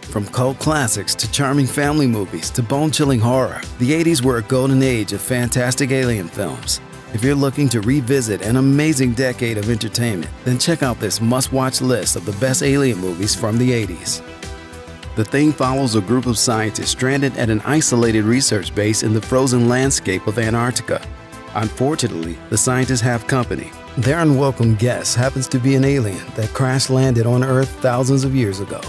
From cult classics to charming family movies to bone-chilling horror, the 80s were a golden age of fantastic alien films. If you're looking to revisit an amazing decade of entertainment, then check out this must-watch list of the best alien movies from the 80s. The Thing follows a group of scientists stranded at an isolated research base in the frozen landscape of Antarctica. Unfortunately, the scientists have company. Their unwelcome guest happens to be an alien that crash-landed on Earth thousands of years ago.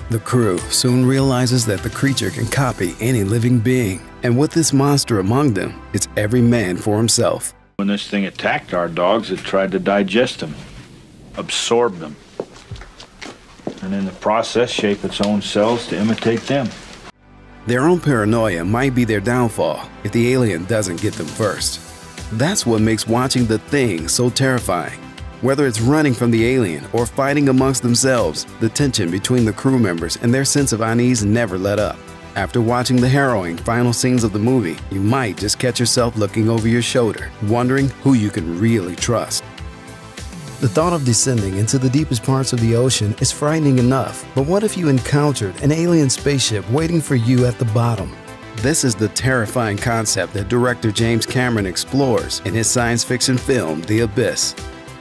The crew soon realizes that the creature can copy any living being, and with this monster among them, it's every man for himself. When this thing attacked our dogs, it tried to digest them, absorb them, and in the process shape its own cells to imitate them. Their own paranoia might be their downfall if the alien doesn't get them first. That's what makes watching The Thing so terrifying. Whether it's running from the alien or fighting amongst themselves, the tension between the crew members and their sense of unease never let up. After watching the harrowing final scenes of the movie, you might just catch yourself looking over your shoulder, wondering who you can really trust. The thought of descending into the deepest parts of the ocean is frightening enough, but what if you encountered an alien spaceship waiting for you at the bottom? This is the terrifying concept that director James Cameron explores in his science fiction film, The Abyss.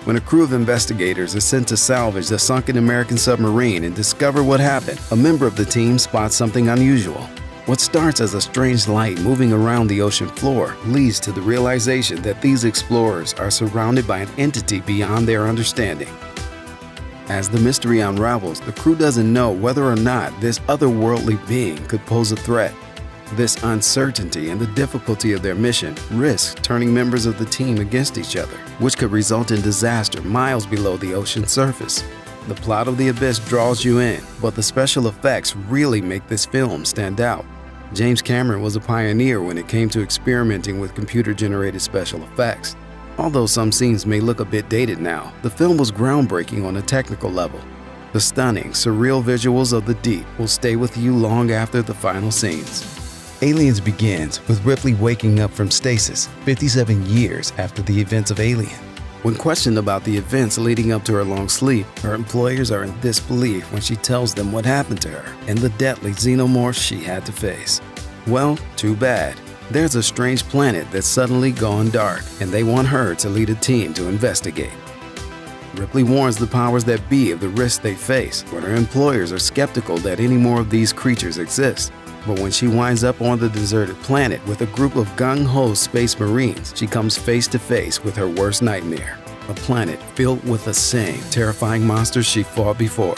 When a crew of investigators is sent to salvage the sunken American submarine and discover what happened, a member of the team spots something unusual. What starts as a strange light moving around the ocean floor leads to the realization that these explorers are surrounded by an entity beyond their understanding. As the mystery unravels, the crew doesn't know whether or not this otherworldly being could pose a threat. This uncertainty and the difficulty of their mission risk turning members of the team against each other, which could result in disaster miles below the ocean's surface. The plot of The Abyss draws you in, but the special effects really make this film stand out. James Cameron was a pioneer when it came to experimenting with computer-generated special effects. Although some scenes may look a bit dated now, the film was groundbreaking on a technical level. The stunning, surreal visuals of the deep will stay with you long after the final scenes. Aliens begins with Ripley waking up from stasis 57 years after the events of Alien. When questioned about the events leading up to her long sleep, her employers are in disbelief when she tells them what happened to her and the deadly xenomorphs she had to face. Well, too bad. There's a strange planet that's suddenly gone dark, and they want her to lead a team to investigate. Ripley warns the powers that be of the risks they face, but her employers are skeptical that any more of these creatures exist. But when she winds up on the deserted planet with a group of gung-ho space marines, she comes face to face with her worst nightmare, a planet filled with the same terrifying monsters she fought before.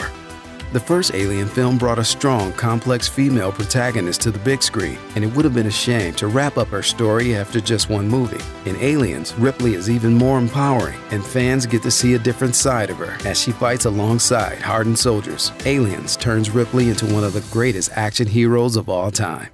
The first Alien film brought a strong, complex female protagonist to the big screen, and it would have been a shame to wrap up her story after just one movie. In Aliens, Ripley is even more empowering, and fans get to see a different side of her as she fights alongside hardened soldiers. Aliens turns Ripley into one of the greatest action heroes of all time.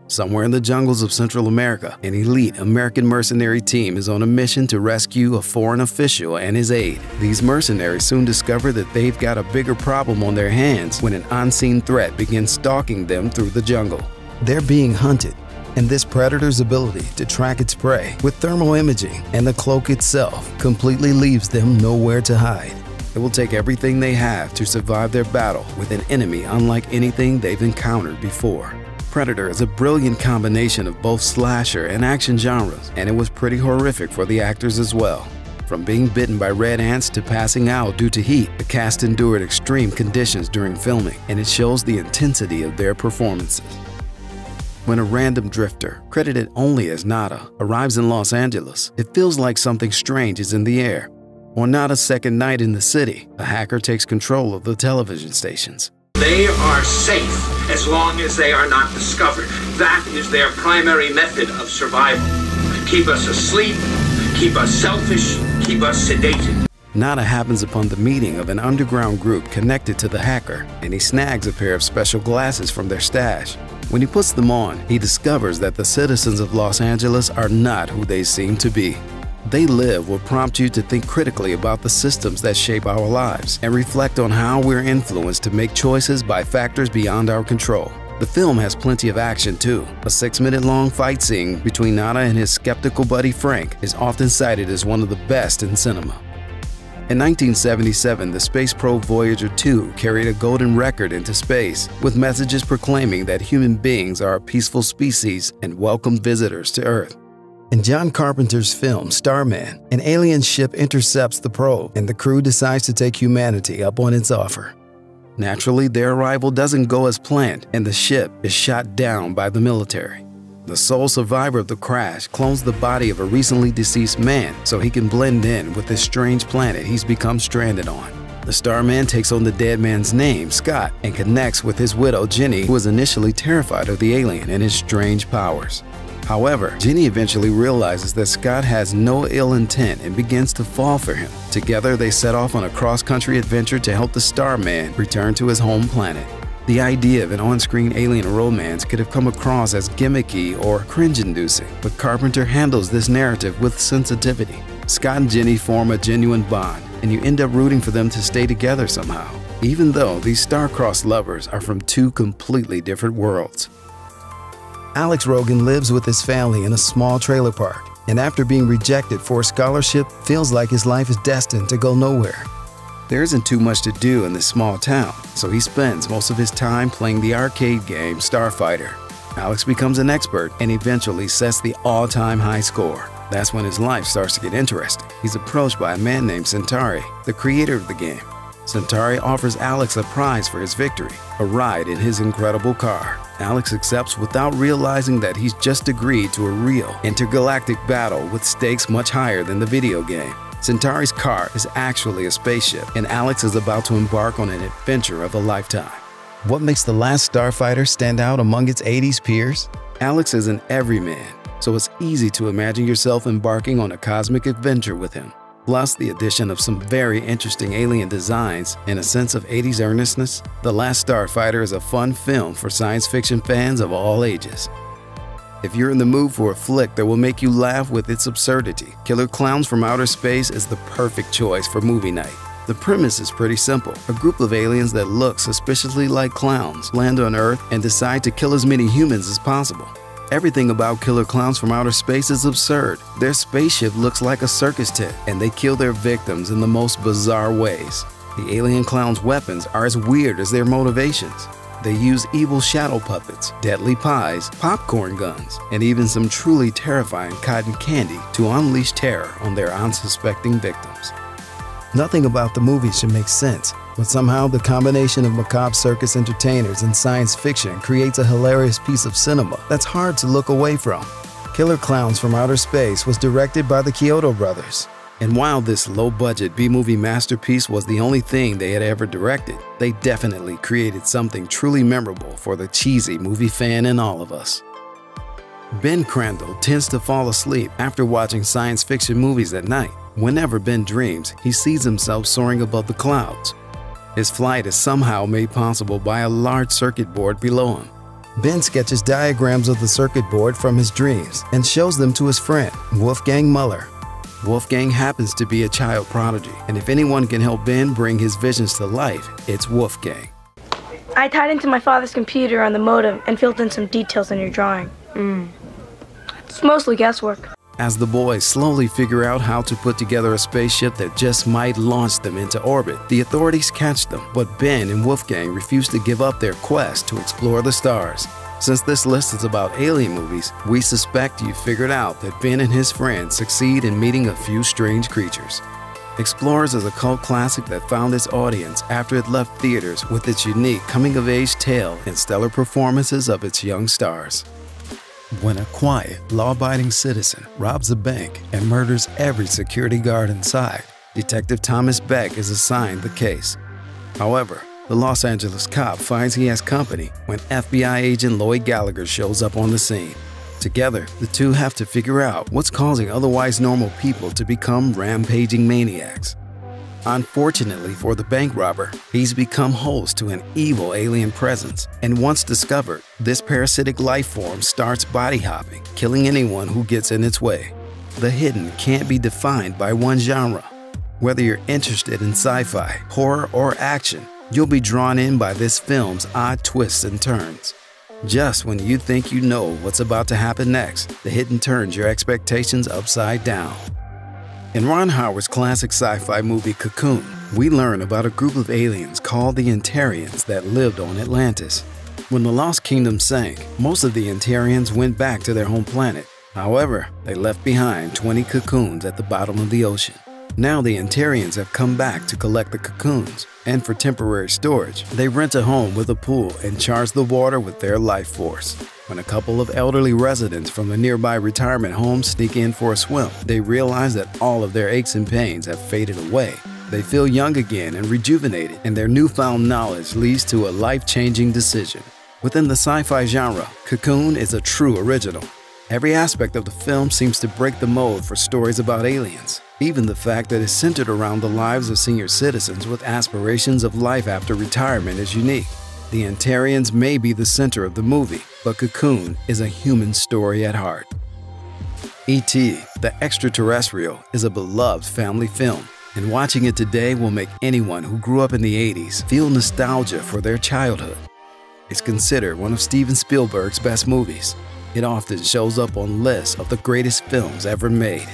Somewhere in the jungles of Central America, an elite American mercenary team is on a mission to rescue a foreign official and his aide. These mercenaries soon discover that they've got a bigger problem on their hands when an unseen threat begins stalking them through the jungle. They're being hunted, and this predator's ability to track its prey with thermal imaging and the cloak itself completely leaves them nowhere to hide. It will take everything they have to survive their battle with an enemy unlike anything they've encountered before. Predator is a brilliant combination of both slasher and action genres, and it was pretty horrific for the actors as well. From being bitten by red ants to passing out due to heat, the cast endured extreme conditions during filming, and it shows the intensity of their performances. When a random drifter, credited only as Nada, arrives in Los Angeles, it feels like something strange is in the air. On Nada's second night in the city, a hacker takes control of the television stations. They are safe as long as they are not discovered. That is their primary method of survival. Keep us asleep, keep us selfish, keep us sedated. Nada happens upon the meeting of an underground group connected to the hacker, and he snags a pair of special glasses from their stash. When he puts them on, he discovers that the citizens of Los Angeles are not who they seem to be. They Live will prompt you to think critically about the systems that shape our lives and reflect on how we're influenced to make choices by factors beyond our control. The film has plenty of action too. A 6-minute-long fight scene between Nada and his skeptical buddy Frank is often cited as one of the best in cinema. In 1977, the space probe Voyager 2 carried a golden record into space, with messages proclaiming that human beings are a peaceful species and welcome visitors to Earth. In John Carpenter's film Starman, an alien ship intercepts the probe, and the crew decides to take humanity up on its offer. Naturally, their arrival doesn't go as planned, and the ship is shot down by the military. The sole survivor of the crash clones the body of a recently deceased man so he can blend in with this strange planet he's become stranded on. The Starman takes on the dead man's name, Scott, and connects with his widow, Jenny, who was initially terrified of the alien and his strange powers. However, Jenny eventually realizes that Scott has no ill intent and begins to fall for him. Together, they set off on a cross-country adventure to help the Starman return to his home planet. The idea of an on-screen alien romance could have come across as gimmicky or cringe-inducing, but Carpenter handles this narrative with sensitivity. Scott and Jenny form a genuine bond, and you end up rooting for them to stay together somehow, even though these star-crossed lovers are from two completely different worlds. Alex Rogan lives with his family in a small trailer park, and after being rejected for a scholarship, feels like his life is destined to go nowhere. There isn't too much to do in this small town, so he spends most of his time playing the arcade game Starfighter. Alex becomes an expert and eventually sets the all-time high score. That's when his life starts to get interesting. He's approached by a man named Centauri, the creator of the game. Centauri offers Alex a prize for his victory, a ride in his incredible car. Alex accepts without realizing that he's just agreed to a real intergalactic battle with stakes much higher than the video game. Centauri's car is actually a spaceship, and Alex is about to embark on an adventure of a lifetime. What makes The Last Starfighter stand out among its 80s peers? Alex is an everyman, so it's easy to imagine yourself embarking on a cosmic adventure with him. Plus the addition of some very interesting alien designs and a sense of 80s earnestness, The Last Starfighter is a fun film for science fiction fans of all ages. If you're in the mood for a flick that will make you laugh with its absurdity, Killer Clowns from Outer Space is the perfect choice for movie night. The premise is pretty simple. A group of aliens that look suspiciously like clowns land on Earth and decide to kill as many humans as possible. Everything about Killer Clowns from Outer Space is absurd. Their spaceship looks like a circus tent, and they kill their victims in the most bizarre ways. The alien clowns' weapons are as weird as their motivations. They use evil shadow puppets, deadly pies, popcorn guns, and even some truly terrifying cotton candy to unleash terror on their unsuspecting victims. Nothing about the movie should make sense, but somehow the combination of macabre circus entertainers and science fiction creates a hilarious piece of cinema that's hard to look away from. Killer Clowns from Outer Space was directed by the Chiodo brothers. And while this low-budget B-movie masterpiece was the only thing they had ever directed, they definitely created something truly memorable for the cheesy movie fan in all of us. Ben Crandall tends to fall asleep after watching science fiction movies at night. Whenever Ben dreams, he sees himself soaring above the clouds. His flight is somehow made possible by a large circuit board below him. Ben sketches diagrams of the circuit board from his dreams and shows them to his friend, Wolfgang Muller. Wolfgang happens to be a child prodigy, and if anyone can help Ben bring his visions to life, it's Wolfgang. I tied into my father's computer on the modem and filled in some details on your drawing. It's mostly guesswork. As the boys slowly figure out how to put together a spaceship that just might launch them into orbit, the authorities catch them, but Ben and Wolfgang refuse to give up their quest to explore the stars. Since this list is about alien movies, we suspect you figured out that Ben and his friends succeed in meeting a few strange creatures. Explorers is a cult classic that found its audience after it left theaters with its unique coming-of-age tale and stellar performances of its young stars. When a quiet, law-abiding citizen robs a bank and murders every security guard inside, Detective Thomas Beck is assigned the case. However, the Los Angeles cop finds he has company when FBI agent Lloyd Gallagher shows up on the scene. Together, the two have to figure out what's causing otherwise normal people to become rampaging maniacs. Unfortunately for the bank robber, he's become host to an evil alien presence, and once discovered, this parasitic life form starts body hopping, killing anyone who gets in its way. The hidden can't be defined by one genre. Whether you're interested in sci-fi, horror, or action, you'll be drawn in by this film's odd twists and turns. Just when you think you know what's about to happen next, the hidden turns your expectations upside down. In Ron Howard's classic sci-fi movie Cocoon, we learn about a group of aliens called the Antarians that lived on Atlantis. When the Lost Kingdom sank, most of the Antarians went back to their home planet. However, they left behind 20 cocoons at the bottom of the ocean. Now the Antarians have come back to collect the cocoons, and for temporary storage, they rent a home with a pool and charge the water with their life force. When a couple of elderly residents from a nearby retirement home sneak in for a swim, they realize that all of their aches and pains have faded away. They feel young again and rejuvenated, and their newfound knowledge leads to a life-changing decision. Within the sci-fi genre, Cocoon is a true original. Every aspect of the film seems to break the mold for stories about aliens. Even the fact that it's centered around the lives of senior citizens with aspirations of life after retirement is unique. The Antarians may be the center of the movie, but Cocoon is a human story at heart. E.T. the Extraterrestrial is a beloved family film, and watching it today will make anyone who grew up in the 80s feel nostalgia for their childhood. It's considered one of Steven Spielberg's best movies. It often shows up on lists of the greatest films ever made.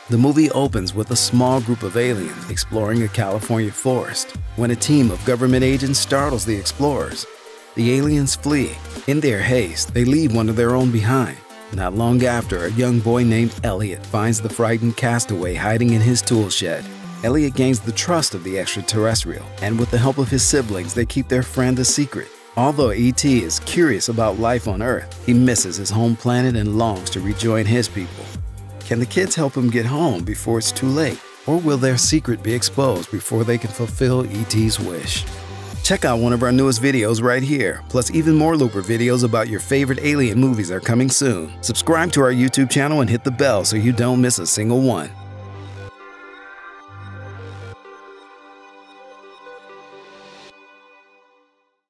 The movie opens with a small group of aliens exploring a California forest when a team of government agents startles the explorers. The aliens flee. In their haste, they leave one of their own behind. Not long after, a young boy named Elliot finds the frightened castaway hiding in his tool shed. Elliot gains the trust of the extraterrestrial, and with the help of his siblings, they keep their friend a secret. Although E.T. is curious about life on Earth, he misses his home planet and longs to rejoin his people. Can the kids help him get home before it's too late? Or will their secret be exposed before they can fulfill E.T.'s wish? Check out one of our newest videos right here. Plus, even more Looper videos about your favorite alien movies are coming soon. Subscribe to our YouTube channel and hit the bell so you don't miss a single one.